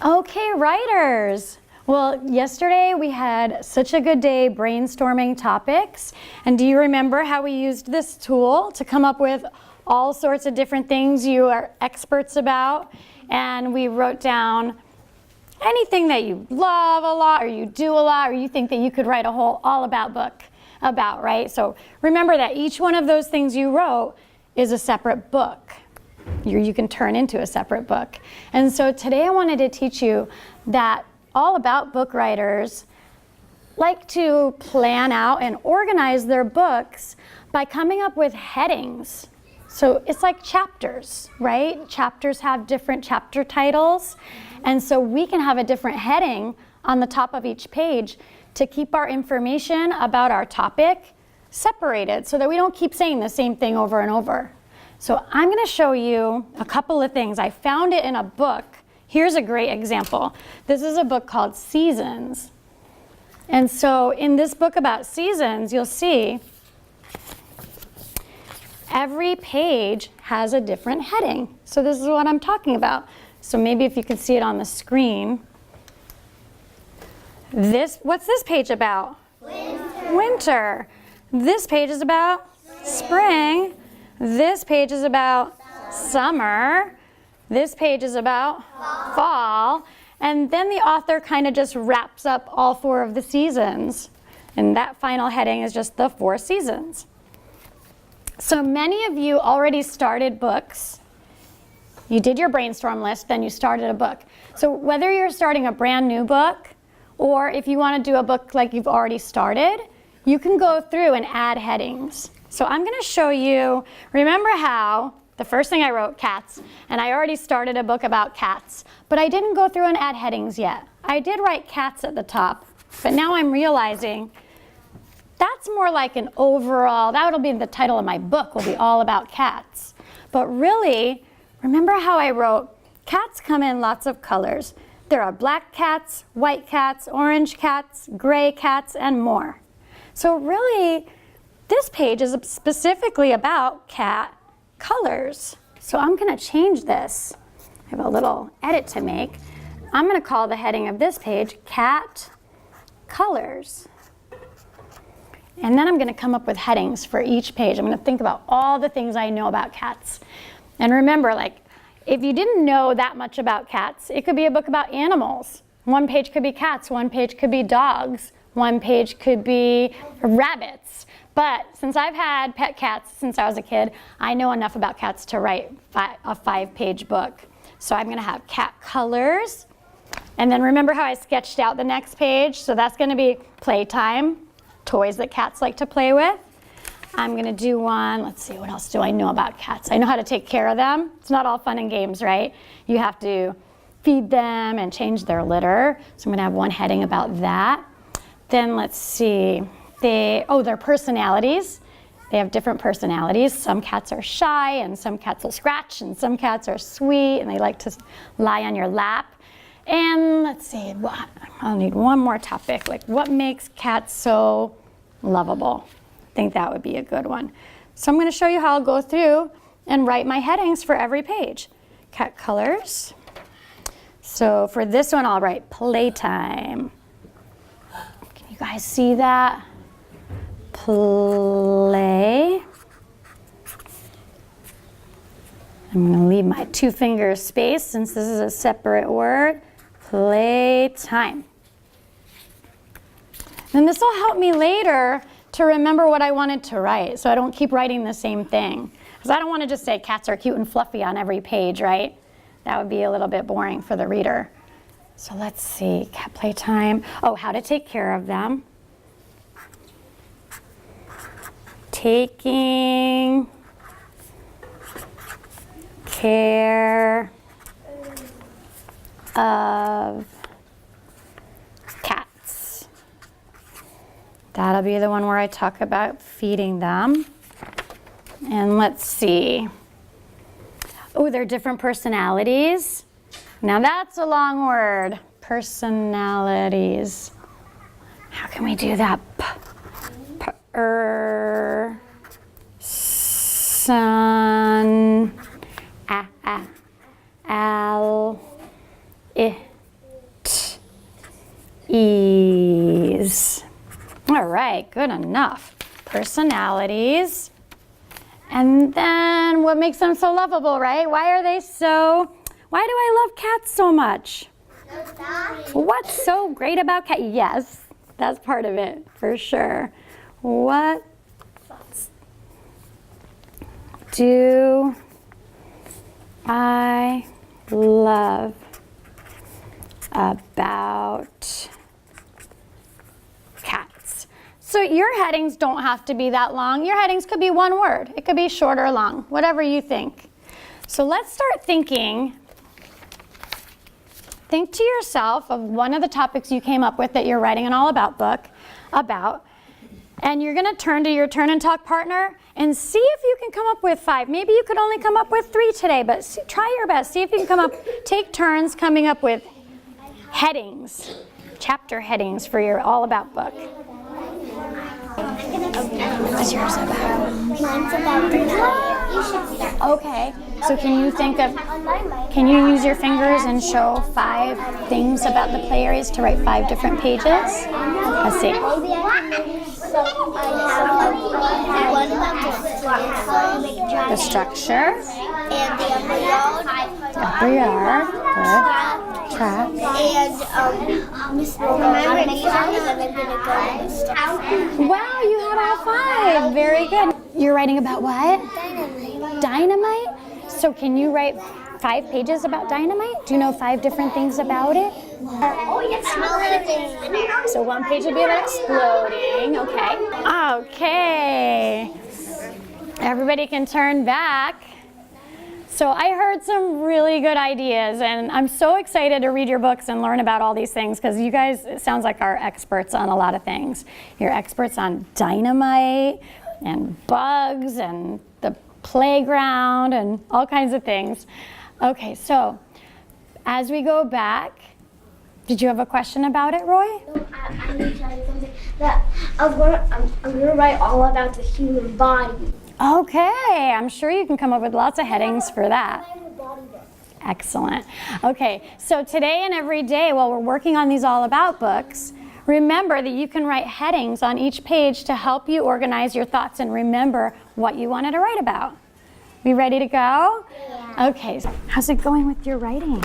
Okay, writers. Well, yesterday we had such a good day brainstorming topics. And do you remember how we used this tool to come up with all sorts of different things you are experts about? And we wrote down anything that you love a lot, or you do a lot, or you think that you could write a whole all about book about, right? So remember that each one of those things you wrote is a separate book. You can turn into a separate book. And so today I wanted to teach you that all about book writers like to plan out and organize their books by coming up with headings. So it's like chapters, right? Chapters have different chapter titles. And so we can have a different heading on the top of each page to keep our information about our topic separated so that we don't keep saying the same thing over and over. So I'm going to show you a couple of things. I found it in a book. Here's a great example. This is a book called Seasons. And so in this book about seasons, you'll see every page has a different heading. So this is what I'm talking about. So maybe if you can see it on the screen. What's this page about? Winter. This page is about spring. This page is about summer. This page is about fall. And then the author kind of just wraps up all four of the seasons. And that final heading is just the 4 seasons. So many of you already started books. You did your brainstorm list, then you started a book. So whether you're starting a brand new book, or if you want to do a book like you've already started, you can go through and add headings. So I'm going to show you, remember how the first thing I wrote, cats, and I already started a book about cats, but I didn't go through and add headings yet. I did write cats at the top, but now I'm realizing that's more like an overall, that'll be the title of my book, will be all about cats. But really, remember how I wrote, cats come in lots of colors. There are black cats, white cats, orange cats, gray cats, and more. So really, this page is specifically about cat colors. So I'm going to change this. I have a little edit to make. I'm going to call the heading of this page Cat Colors. And then I'm going to come up with headings for each page. I'm going to think about all the things I know about cats. And remember, like, if you didn't know that much about cats, it could be a book about animals. One page could be cats, one page could be dogs, one page could be rabbits. But since I've had pet cats since I was a kid, I know enough about cats to write a 5-page book. So I'm going to have cat colors. And then remember how I sketched out the next page? So that's going to be playtime, toys that cats like to play with. I'm going to do one, let's see, what else do I know about cats? I know how to take care of them. It's not all fun and games, right? You have to feed them and change their litter. So I'm going to have one heading about that. Then let's see, their personalities. They have different personalities. Some cats are shy, and some cats will scratch, and some cats are sweet, and they like to lie on your lap. And let's see, I'll need one more topic, like what makes cats so lovable? I think that would be a good one. So I'm going to show you how I'll go through and write my headings for every page. Cat colors. So for this one, I'll write playtime. Can you guys see that? Play. I'm going to leave my 2 fingers space since this is a separate word. Playtime. And this will help me later to remember what I wanted to write, so I don't keep writing the same thing. Because I don't want to just say cats are cute and fluffy on every page, right? That would be a little bit boring for the reader. So let's see, cat playtime. Oh, how to take care of them. Taking care of cats. That'll be the one where I talk about feeding them. And let's see. Oh, they're different personalities. Now that's a long word. Personalities. How can we do that? Sun. Al. ease. All right, good enough. Personalities. And then what makes them so lovable, right? Why do I love cats so much? What's so great about cats? Yes, that's part of it, for sure. What do I love about cats? So your headings don't have to be that long. Your headings could be one word. It could be short or long, whatever you think. So let's start thinking. Think to yourself of one of the topics you came up with that you're writing an all about book about. And you're going to turn to your turn and talk partner and see if you can come up with 5. Maybe you could only come up with 3 today, but try your best. See if you can take turns coming up with headings, chapter headings for your all about book. What's yours about? Mine's about the player. You should start. Okay, so can you use your fingers and show 5 things about the play areas to write 5 different pages? Let's see. Maybe I can use one about The structure, and the upper yard, good. Track. And Wow, you had all 5. Very good. You're writing about what? Dynamite. So can you write 5 pages about dynamite? Do you know 5 different things about it? So one page will be about exploding. Okay. Okay. Everybody can turn back. So I heard some really good ideas, and I'm so excited to read your books and learn about all these things because you guys, it sounds like, are experts on a lot of things. You're experts on dynamite and bugs and the playground and all kinds of things. Okay, so as we go back, did you have a question about it, Roy? I'm going to tell you something. I'm going to write all about the human body. Okay, I'm sure you can come up with lots of headings for that. Excellent. Okay, so today and every day while we're working on these all about books, remember that you can write headings on each page to help you organize your thoughts and remember what you wanted to write about. We ready to go? Yeah. Okay, how's it going with your writing?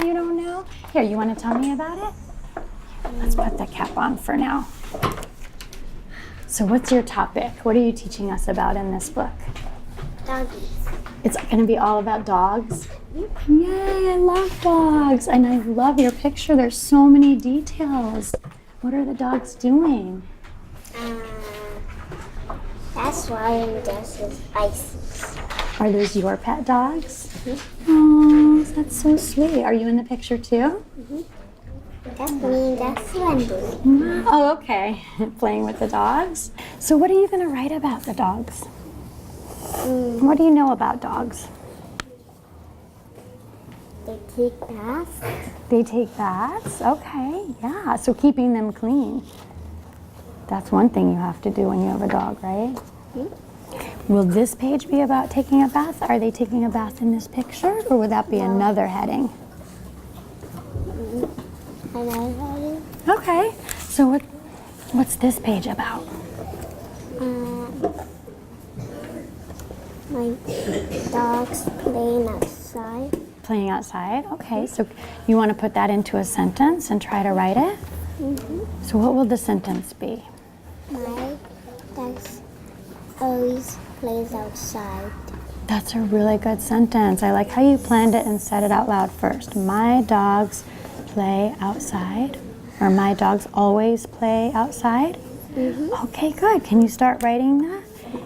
You don't know? Here, you want to tell me about it? Let's put the cap on for now. So what's your topic? What are you teaching us about in this book? Doggies. It's going to be all about dogs? Yay, I love dogs. And I love your picture. There's so many details. What are the dogs doing? That's why this is Isis. Are those your pet dogs? Oh, that's so sweet. Are you in the picture too? That's me, that's Wendy. Oh, okay. Playing with the dogs. So what are you going to write about the dogs? What do you know about dogs? They take baths. They take baths? Okay, yeah. So keeping them clean. That's one thing you have to do when you have a dog, right? Will this page be about taking a bath? Are they taking a bath in this picture? Or would that be another heading? Okay, so what's this page about? My dog's playing outside. Playing outside? Okay, so you want to put that into a sentence and try to write it? So what will the sentence be? My dog always plays outside. That's a really good sentence. I like how you planned it and said it out loud first. My dogs play outside, or my dogs always play outside. Okay, good. Can you start writing that?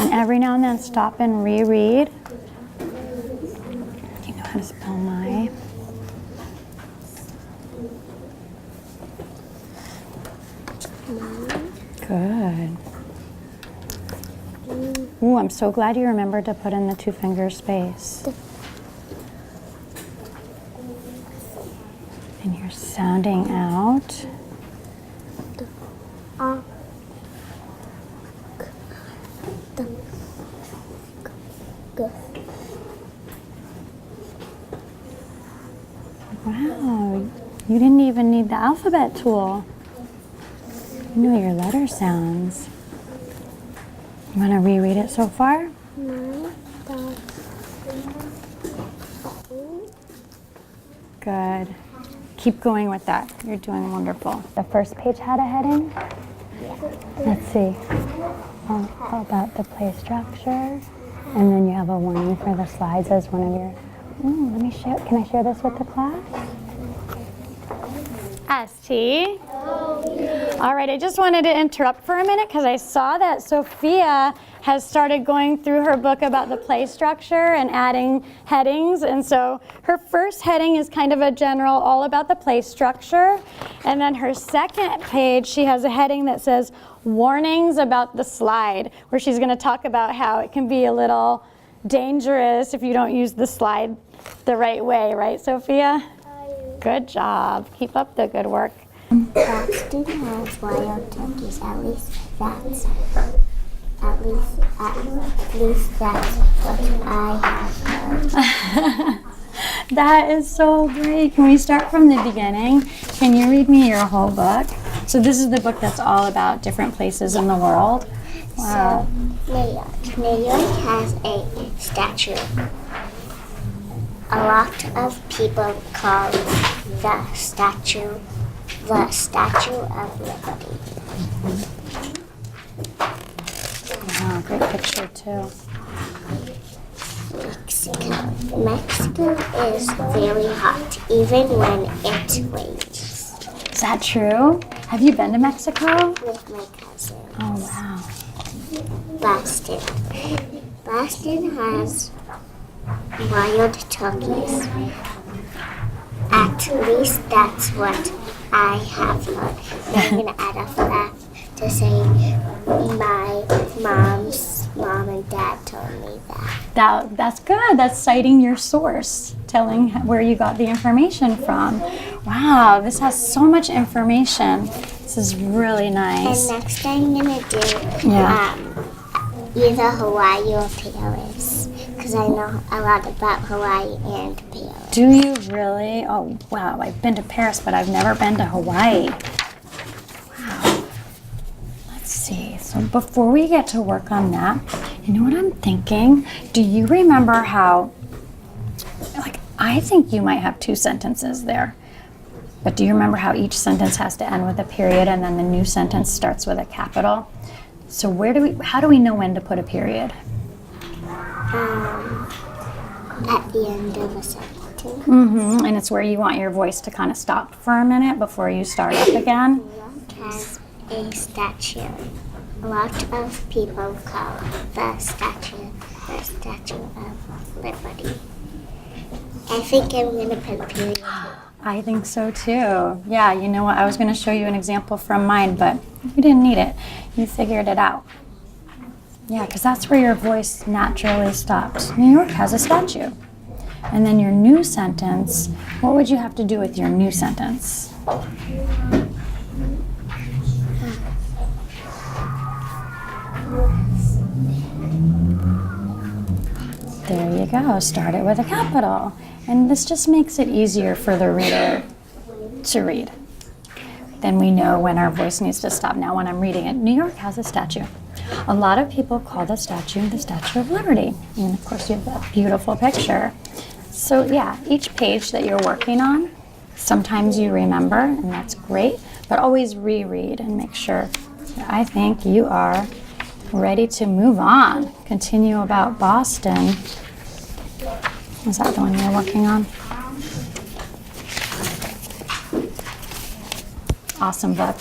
And every now and then stop and reread. Do you know how to spell my? Good. Ooh, I'm so glad you remembered to put in the 2-finger space. And you're sounding out. Wow, You didn't even need the alphabet tool. You know your letter sounds. You want to reread it so far? Good. Keep going with that. You're doing wonderful. The first page had a heading? Let's see. All about the play structure. And then you have a warning for the slides as one of your... let me share. Can I share this with the class? ST. All right, I just wanted to interrupt for a minute because I saw that Sophia has started going through her book about the play structure and adding headings. And so her first heading is kind of a general, all about the play structure. And then her second page, she has a heading that says warnings about the slide, where she's going to talk about how it can be a little dangerous if you don't use the slide the right way. Right, Sophia? Good job. Keep up the good work. Boston has wild turkeys. At least that's what I have heard. That is so great. Can we start from the beginning? Can you read me your whole book? So this is the book that's all about different places in the world. Wow. So New York has a statue. A lot of people call the Statue of Liberty. Wow, great picture too. Mexico is very hot, even when it rains. Is that true? Have you been to Mexico? With my cousin. Oh, wow. Boston. Boston has wild turkeys. At least that's what I have heard. I'm going to add a flap to say my mom and dad told me that. That's good. That's citing your source, telling where you got the information from. Wow, this has so much information. This is really nice. And next I'm going to do either Hawaii or Paris, because I know a lot about Hawaii and Paris. Do you really? Oh, wow. I've been to Paris, but I've never been to Hawaii. Wow. Let's see. So before we get to work on that, you know what I'm thinking? Do you remember how, I think you might have 2 sentences there. But do you remember how each sentence has to end with a period and then the new sentence starts with a capital? So how do we know when to put a period? At the end of a sentence. Mm-hmm. And it's where you want your voice to kind of stop for a minute before you start up again. New York has a statue. A lot of people call the Statue of Liberty. I think I'm going to put a period. I think so too. Yeah, you know what? I was going to show you an example from mine, but you didn't need it. You figured it out. Yeah, because that's where your voice naturally stops. New York has a statue. And then your new sentence, what would you have to do with your new sentence? There you go. Start it with a capital. And this just makes it easier for the reader to read. Then we know when our voice needs to stop. Now when I'm reading it, New York has a statue. A lot of people call the Statue of Liberty. And of course you have that beautiful picture. So yeah, each page that you're working on, sometimes you remember, and that's great, but always reread and make sure. I think you are ready to move on. Continue about Boston. Is that the one you're working on? Awesome book.